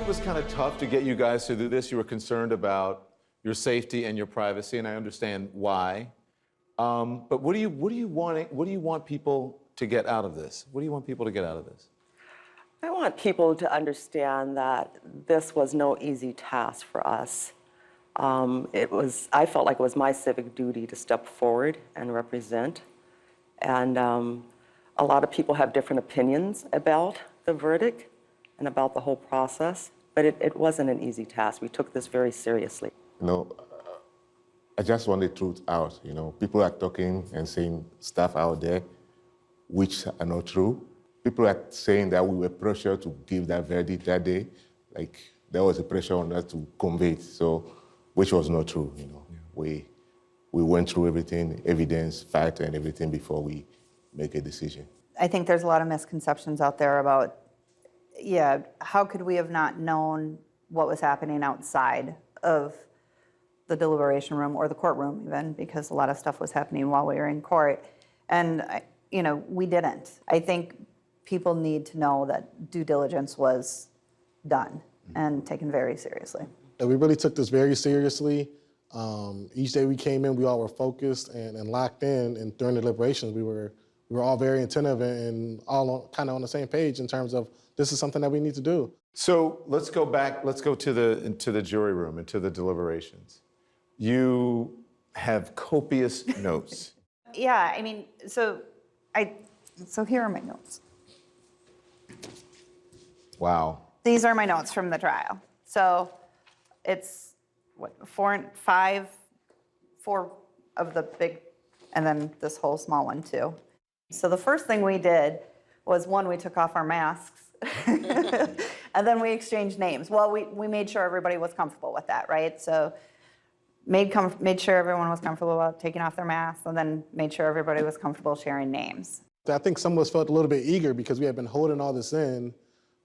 it was kind of tough to get you guys to do this. You were concerned about your safety and your privacy, and I understand why. But what do you want people to get out of this? What do you want people to get out of this? I want people to understand that this was no easy task for us. I felt like it was my civic duty to step forward and represent. And a lot of people have different opinions about the verdict and about the whole process, but it wasn't an easy task. We took this very seriously. You know, I just want the truth out. You know, people are talking and saying stuff out there which are not true. People are saying that we were pressured to give that verdict that day. Like, there was a pressure on us to convey it, so, which was not true, you know. Yeah. We went through everything, evidence, fact, and everything before we make a decision. I think there's a lot of misconceptions out there about, yeah, how could we have not known what was happening outside of the deliberation room or the courtroom even, because a lot of stuff was happening while we were in court. And, you know, we didn't. I think people need to know that due diligence was done and taken very seriously. And we really took this very seriously. Each day we came in, we all were focused and locked in, and during the deliberations, we were all very attentive and all kind of on the same page in terms of this is something that we need to do. So let's go back. Let's go to the jury room and to the deliberations. You have copious notes. Yeah, I mean, so here are my notes. Wow. These are my notes from the trial. So it's what, four of the big, and then this whole small one too. So the first thing we did was, one, we took off our masks, and then we exchanged names. Well, we made sure everybody was comfortable with that, right? So made sure everyone was comfortable about taking off their masks, and then made sure everybody was comfortable sharing names. I think some of us felt a little bit eager because we had been holding all this in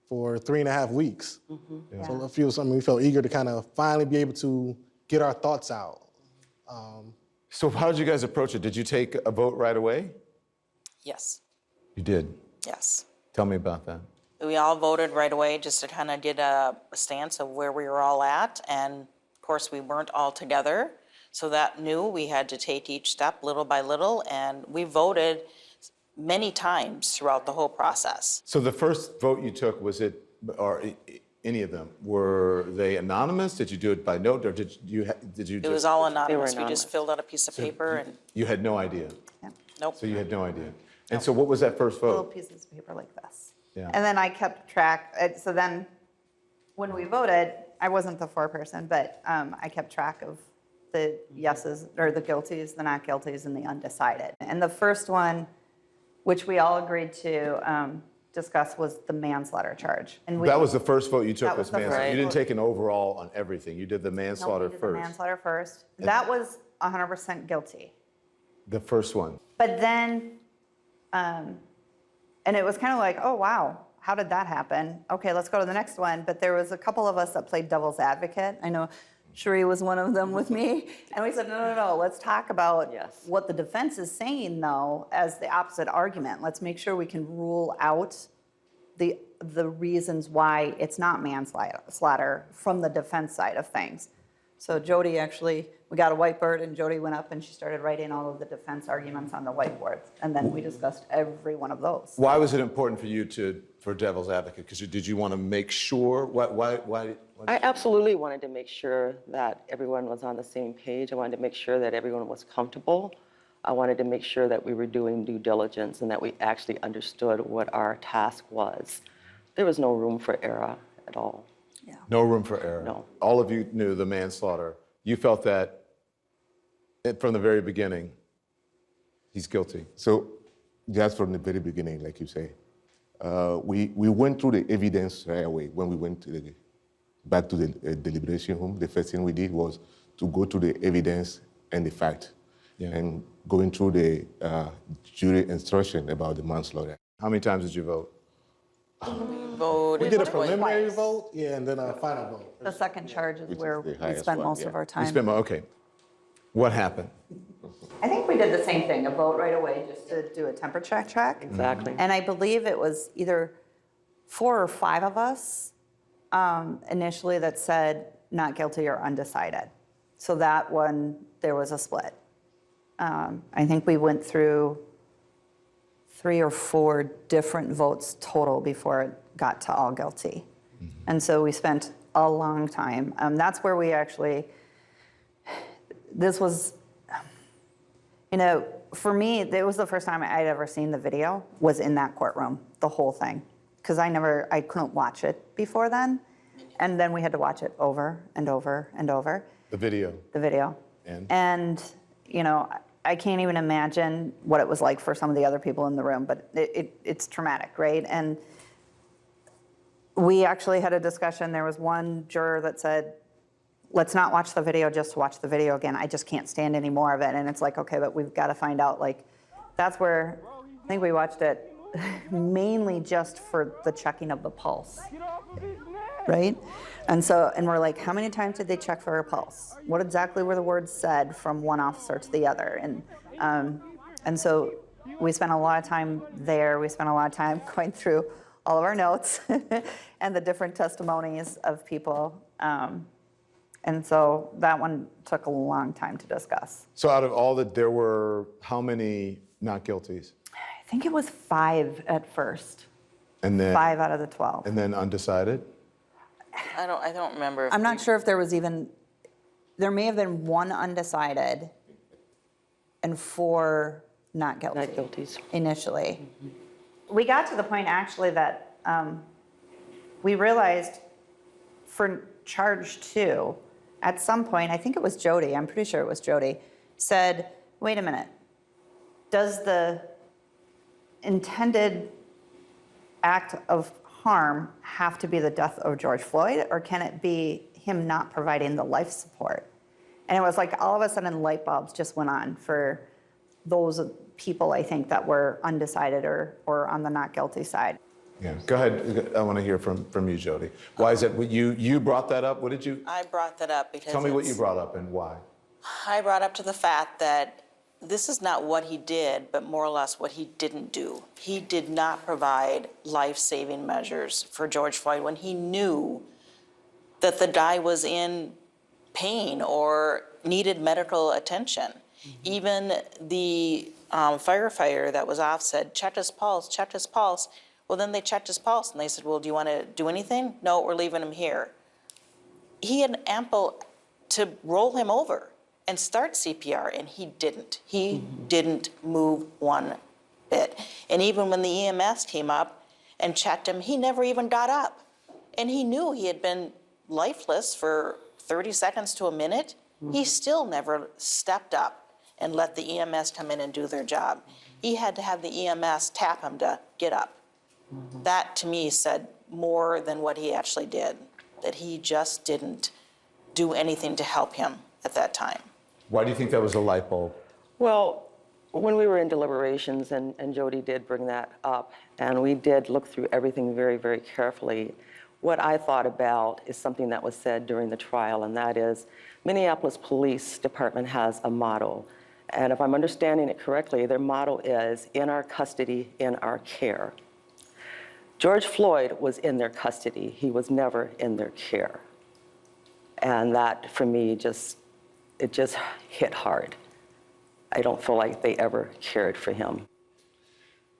for 3.5 weeks. Mm-hmm. Yeah. So we felt eager to kind of finally be able to get our thoughts out. So how did you guys approach it? Did you take a vote right away? Yes. You did? Yes. Tell me about that. We all voted right away just to kind of get a stance of where we were all at. And of course, we weren't all together. So that knew we had to take each step little by little. And we voted many times throughout the whole process. So the first vote you took, was it, or any of them, were they anonymous? Did you do it by note, or did you just... It was all anonymous. We just filled out a piece of paper and... You had no idea? Yeah. Nope. So you had no idea. And so what was that first Little vote? pieces of paper like this. Yeah. And then I kept track. So then when we voted, I wasn't the foreperson, but I kept track of the yeses, or the guilties, the not guilties, and the undecided. And the first one, which we all agreed to discuss, was the manslaughter charge. And That was the first vote you took, That was was the manslaughter. first You didn't vote. take an overall on everything. You did the manslaughter we did first. the manslaughter first. That was 100% guilty. The first one. But then, and it was kind of like, oh, wow, how did that happen? Okay, let's go to the next one. But there was a couple of us that played devil's advocate. I know Cherie was one of them with me. And we said, no, let's talk about what the defense is saying, though, as the opposite argument. Let's make sure we can rule out the reasons why it's not manslaughter from the defense side of things. So Jody actually, we got a whiteboard, and Jody went up and she started writing all of the defense arguments on the whiteboard. And then we discussed every one of those. Why was it important for you for devil's advocate? Because did you want to make sure? Why? I absolutely wanted to make sure that everyone was on the same page. I wanted to make sure that everyone was comfortable. I wanted to make sure that we were doing due diligence and that we actually understood what our task was. There was no room for error at all. Yeah. No room for error. No. All of you knew the manslaughter. You felt that from the very beginning, he's guilty. So just from the very beginning, like you say, we went through the evidence right away. When we went back to the deliberation room, the first thing we did was to go to the evidence and the fact. Yeah. And going through the jury instruction about the manslaughter. How many times did you vote? We did a preliminary vote, and then a final vote. The second charge is where we highest spent one, most of our You time. spent okay. What happened? I think we did the same thing, a vote right away just to do a temperature check. Exactly. And I believe it was either 4 or 5 of us initially that said not guilty or undecided. So that one, there was a split. I think we went through 3 or 4 different votes total before it got to all guilty. And so we spent a long time. That's where we actually, this was, you know, for me, it was the first time I'd ever seen the video, was in that courtroom, the whole thing. Because I couldn't watch it before then. And then we had to watch it over and over and over. The video. The video. And you know, I can't even imagine what it was like for some of the other people in the room, but it's traumatic, right? And we actually had a discussion. There was one juror that said, let's not watch the video just to watch the video again. I just can't stand any more of it. And it's like, okay, but we've got to find out, like, that's where I think we watched it mainly just for the checking of the pulse, right? And we're like, how many times did they check for her pulse? What exactly were the words said from one officer to the other? And so we spent a lot of time there. We spent a lot of time going through all of our notes and the different testimonies of people. And so that one took a long time to discuss. So out of all that, there were how many not guilties? I think it was 5 at first. And then 5 out of the 12. And then undecided? I don't remember. I'm not sure if there was even, there may have been 1 undecided and 4 not guilty. Not guilties. Initially. We got to the point actually that we realized for charge 2, at some point, I think it was Jody, I'm pretty sure it was Jody, said, wait a minute, does the intended act of harm have to be the death of George Floyd, or can it be him not providing the life support? And it was like all of a sudden light bulbs just went on for those people, I think, that were undecided or on the not guilty side. Yeah, go ahead. I want to hear from you, Jody. Why is it, you brought that up? What did you, I brought that up because tell me what you it's- brought up and why? I brought up to the fact that this is not what he did, but more or less what he didn't do. He did not provide life-saving measures for George Floyd when he knew that the guy was in pain or needed medical attention. Even the firefighter that was off said, check his pulse, check his pulse. Well, then they checked his pulse and they said, well, do you want to do anything? No, we're leaving him here. He had ample to roll him over and start CPR, and he didn't. He didn't move one bit. And even when the EMS came up and checked him, he never even got up. And he knew he had been lifeless for 30 seconds to a minute. He still never stepped up and let the EMS come in and do their job. He had to have the EMS tap him to get up. That, to me, said more than what he actually did, that he just didn't do anything to help him at that time. Why do you think that was a light bulb? Well, when we were in deliberations, and Jody did bring that up, and we did look through everything very, very carefully, what I thought about is something that was said during the trial, and that is Minneapolis Police Department has a motto. And if I'm understanding it correctly, their motto is, in our custody, in our care. George Floyd was in their custody. He was never in their care. And that, for me, it just hit hard. I don't feel like they ever cared for him.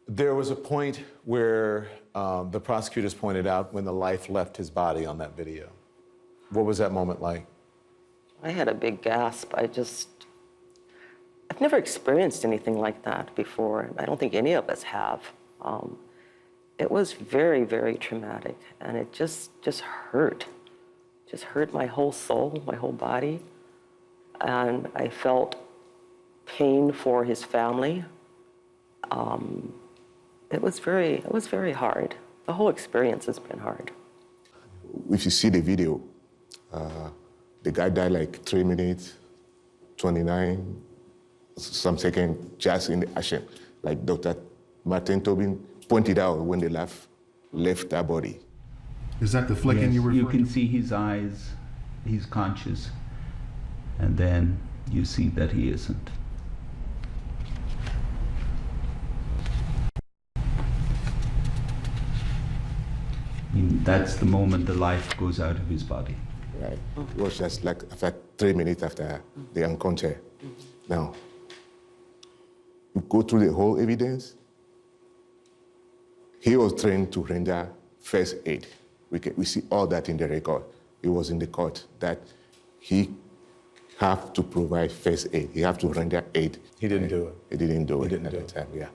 There was a point where the prosecutors pointed out when the life left his body on that video. What was that moment like? I had a big gasp. I've never experienced anything like that before. I don't think any of us have. It was very, very traumatic, and it just hurt. Just hurt my whole soul, my whole body. And I felt pain for his family. It was very hard. The whole experience has been hard. If you see the video, the guy died like 3 minutes, 29, some seconds just in the action. Like Dr. Martin Tobin pointed out when the life left that body. Is that the flicking Yes, you were you referring can see his eyes, he's conscious, and then you see that he isn't. That's the moment the life goes out of his body. Right. It was just like after 3 minutes after the encounter. Now, you go through the whole evidence. He was trained to render first aid. We see all that in the record. It was in the court that he have to provide first aid. He have to render aid. He didn't do it. He didn't do it didn't at do the it. time, yeah.